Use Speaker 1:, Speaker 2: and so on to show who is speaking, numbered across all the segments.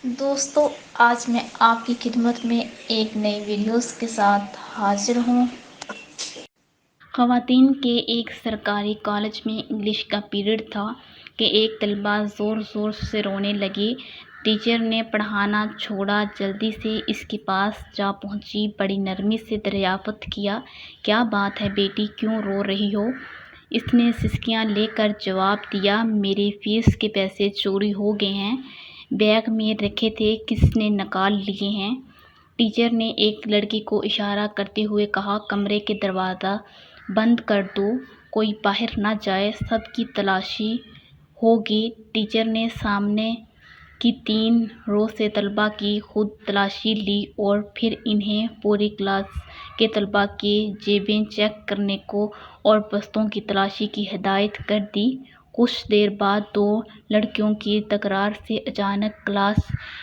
Speaker 1: دوستو، آج میں آپ کی خدمت میں ایک نئی ویڈیوز کے ساتھ حاضر ہوں۔ خواتین کے ایک سرکاری کالج میں انگلش کا پیریڈ تھا کہ ایک طالبہ زور زور سے رونے لگی۔ ٹیچر نے پڑھانا چھوڑا، جلدی سے اس کے پاس جا پہنچی، بڑی نرمی سے دریافت کیا، کیا بات ہے بیٹی، کیوں رو رہی ہو؟ اس نے سسکیاں لے کر جواب دیا، میری فیس کے پیسے چوری ہو گئے ہیں، بیگ میں رکھے تھے، کسی نے نکال لیے ہیں۔ ٹیچر نے ایک لڑکی کو اشارہ کرتے ہوئے کہا، کمرے کے دروازہ بند کر دو، کوئی باہر نہ جائے، سب کی تلاشی ہوگی۔ ٹیچر نے سامنے کی 3 رو سے طلباء کی خود تلاشی لی اور پھر انہیں پوری کلاس کے طلباء کی جیبیں چیک کرنے کو اور بستوں کی تلاشی کی ہدایت کر دی۔ کچھ دیر بعد 2 لڑکیوں کی تکرار سے اچانک کلاس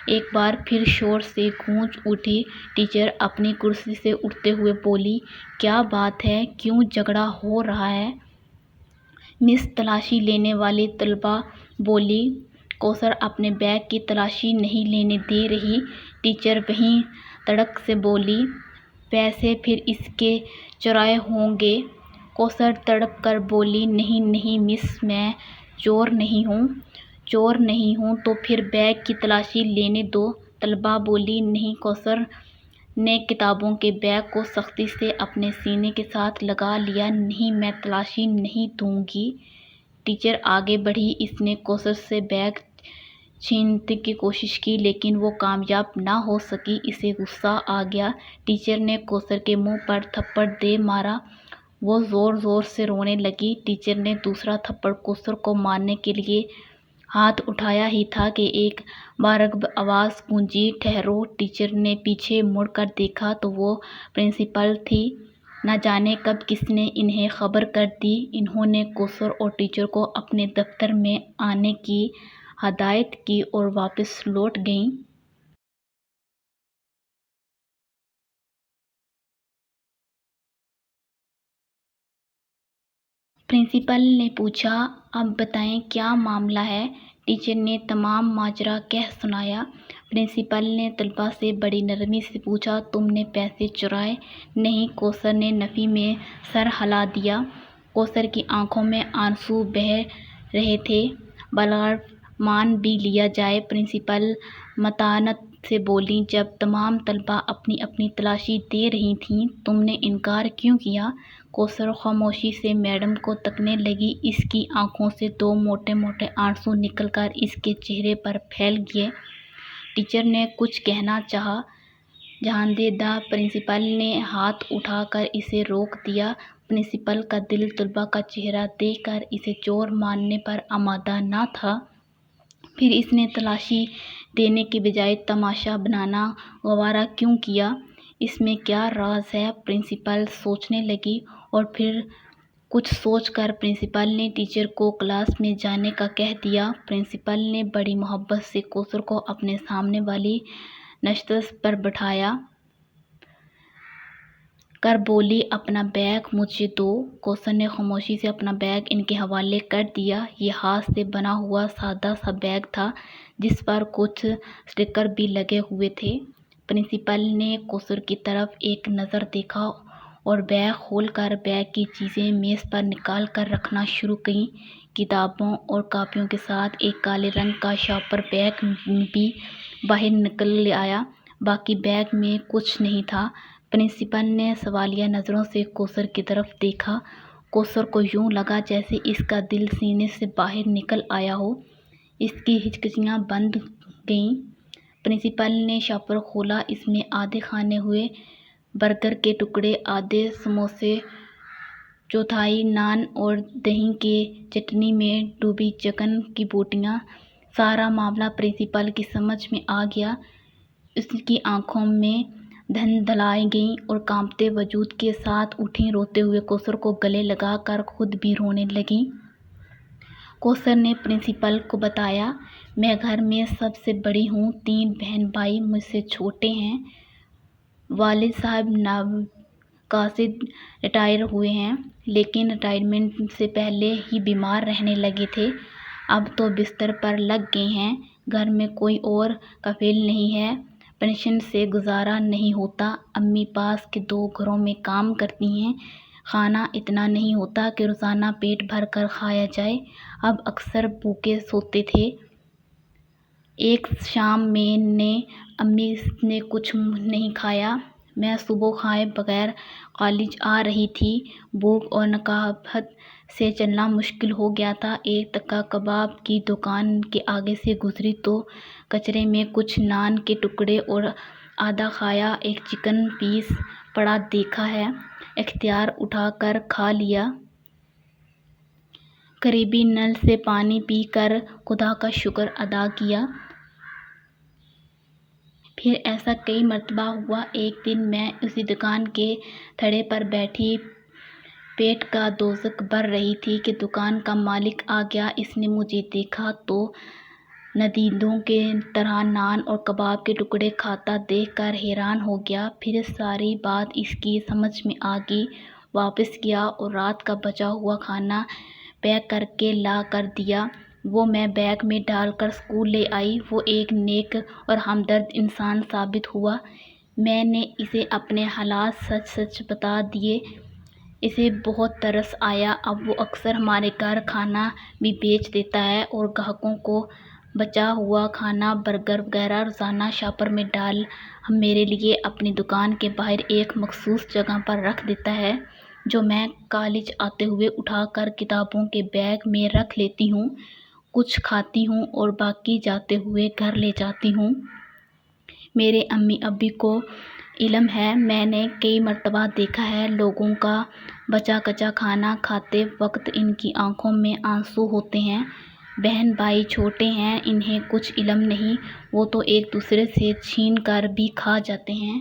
Speaker 1: ایک بار پھر شور سے گونج اٹھی۔ ٹیچر اپنی کرسی سے اٹھتے ہوئے بولی، کیا بات ہے، کیوں جھگڑا ہو رہا ہے؟ مس، تلاشی لینے والی طالبہ بولی، کوثر اپنے بیگ کی تلاشی نہیں لینے دے رہی۔ ٹیچر وہیں تڑک سے بولی، پیسے پھر اس کے چرائے ہوں گے۔ کوثر تڑپ کر بولی، نہیں نہیں مس، میں چور نہیں ہوں۔ چور نہیں ہوں تو پھر بیگ کی تلاشی لینے دو۔ طالبہ بولی، نہیں۔ کوثر نے کتابوں کے بیگ کو سختی سے اپنے سینے کے ساتھ لگا لیا، نہیں، میں تلاشی نہیں دوں گی۔ ٹیچر آگے بڑھی، اس نے کوثر سے بیگ چھیننے کی کوشش کی لیکن وہ کامیاب نہ ہو سکی۔ اسے غصہ آ گیا۔ ٹیچر نے کوثر کے منہ پر تھپڑ دے مارا، وہ زور زور سے رونے لگی۔ ٹیچر نے دوسرا تھپڑ کوثر کو مارنے کے لیے ہاتھ اٹھایا ہی تھا کہ ایک بارعب آواز گونجی، ٹھہرو۔ ٹیچر نے پیچھے مڑ کر دیکھا تو وہ پرنسپل تھی۔ نہ جانے کب کس نے انہیں خبر کر دی۔ انہوں نے کوثر اور ٹیچر کو اپنے دفتر میں آنے کی ہدایت کی اور واپس لوٹ گئیں۔ پرنسپل نے پوچھا، اب بتائیں کیا معاملہ ہے؟ ٹیچر نے تمام ماجرا کہہ سنایا۔ پرنسپل نے طلبہ سے بڑی نرمی سے پوچھا، تم نے پیسے چرائے؟ نہیں۔ کوثر نے نفی میں سر ہلا دیا۔ کوثر کی آنکھوں میں آنسو بہہ رہے تھے۔ بالغ مان بھی لیا جائے۔ پرنسپل متانت سے بولی، جب تمام طلبہ اپنی اپنی تلاشی دے رہی تھیں، تم نے انکار کیوں کیا؟ کوثر خاموشی سے میڈم کو تکنے لگی۔ اس کی آنکھوں سے 2 موٹے موٹے آنسو نکل کر اس کے چہرے پر پھیل گئے۔ ٹیچر نے کچھ کہنا چاہا، جہاندے دا پرنسپل نے ہاتھ اٹھا کر اسے روک دیا۔ پرنسپل کا دل طلبہ کا چہرہ دیکھ کر اسے چور ماننے پر آمادہ نہ تھا۔ پھر اس نے تلاشی دینے کے بجائے تماشا بنانا گوارا کیوں کیا؟ اس میں کیا راز ہے؟ پرنسپل سوچنے لگی اور پھر کچھ سوچ کر پرنسپل نے ٹیچر کو کلاس میں جانے کا کہہ دیا۔ پرنسپل نے بڑی محبت سے کوثر کو اپنے سامنے والی نشست پر بٹھا کر بولی، اپنا بیگ مجھے دو۔ کوثر نے خاموشی سے اپنا بیگ ان کے حوالے کر دیا۔ یہ ہاتھ سے بنا ہوا سادہ سا بیگ تھا جس پر کچھ اسٹیکر بھی لگے ہوئے تھے۔ پرنسپل نے کوثر کی طرف ایک نظر دیکھا اور بیگ کھول کر بیگ کی چیزیں میز پر نکال کر رکھنا شروع کیں۔ کتابوں اور کاپیوں کے ساتھ ایک کالے رنگ کا شاپر بیگ بھی باہر نکل آیا۔ باقی بیگ میں کچھ نہیں تھا۔ پرنسپل نے سوالیہ نظروں سے کوثر کی طرف دیکھا۔ کوثر کو یوں لگا جیسے اس کا دل سینے سے باہر نکل آیا ہو۔ اس کی ہچکیاں بند گئیں۔ پرنسپل نے شاپر کھولا۔ اس میں آدھے کھانے ہوئے برگر کے ٹکڑے، آدھے سموسے، چوتھائی نان اور دہی کے چٹنی میں ڈوبی چکن کی بوٹیاں۔ سارا معاملہ پرنسپل کی سمجھ میں آ گیا۔ اس کی آنکھوں میں دھندلائیں گئیں اور کانپتے وجود کے ساتھ اٹھی، روتے ہوئے کوثر کو گلے لگا کر خود بھی رونے لگیں۔ کوثر نے پرنسپل کو بتایا، میں گھر میں سب سے بڑی ہوں، 3 بہن بھائی مجھ سے چھوٹے ہیں۔ والد صاحب نائب قاصد ریٹائر ہوئے ہیں لیکن ریٹائرمنٹ سے پہلے ہی بیمار رہنے لگے تھے، اب تو بستر پر لگ گئے ہیں۔ گھر میں کوئی اور کفیل نہیں ہے، پینشن سے گزارا نہیں ہوتا۔ امی پاس کے 2 گھروں میں کام کرتی ہیں۔ کھانا اتنا نہیں ہوتا کہ روزانہ پیٹ بھر کر کھایا جائے، اب اکثر بھوکے سوتے تھے۔ ایک شام میں نے امی نے کچھ نہیں کھایا۔ میں صبح کھائے بغیر کالج آ رہی تھی۔ بھوک اور نکبت سے چلنا مشکل ہو گیا تھا۔ ایک تکہ کباب کی دکان کے آگے سے گزری تو کچرے میں کچھ نان کے ٹکڑے اور آدھا کھایا ایک چکن پیس پڑا دیکھا ہے، اختیار اٹھا کر کھا لیا۔ قریبی نل سے پانی پی کر خدا کا شکر ادا کیا۔ پھر ایسا کئی مرتبہ ہوا۔ ایک دن میں اسی دکان کے تھڑے پر بیٹھی پیٹ کا دوزخ بھر رہی تھی کہ دکان کا مالک آ گیا۔ اس نے مجھے دیکھا تو ندیدوں کی طرح نان اور کباب کے ٹکڑے کھاتا دیکھ کر حیران ہو گیا۔ پھر ساری بات اس کی سمجھ میں آ گئی۔ واپس گیا اور رات کا بچا ہوا کھانا پیک کر کے لا کر دیا۔ وہ میں بیگ میں ڈال کر اسکول لے آئی۔ وہ ایک نیک اور ہمدرد انسان ثابت ہوا۔ میں نے اسے اپنے حالات سچ سچ بتا دیے۔ اسے بہت ترس آیا۔ اب وہ اکثر ہمارے گھر کھانا بھی بیچ دیتا ہے اور گاہکوں کو بچا ہوا کھانا، برگر وغیرہ روزانہ شاپر میں ڈال میرے لیے اپنی دکان کے باہر ایک مخصوص جگہ پر رکھ دیتا ہے، جو میں کالج آتے ہوئے اٹھا کر کتابوں کے بیگ میں رکھ لیتی ہوں، کچھ کھاتی ہوں اور باقی جاتے ہوئے گھر لے جاتی ہوں۔ میرے امی ابو کو علم ہے۔ میں نے کئی مرتبہ دیکھا ہے، لوگوں کا بچا کچا کھانا کھاتے وقت ان کی آنکھوں میں آنسو ہوتے ہیں۔ بہن بھائی چھوٹے ہیں، انہیں کچھ علم نہیں، وہ تو ایک دوسرے سے چھین کر بھی کھا جاتے ہیں۔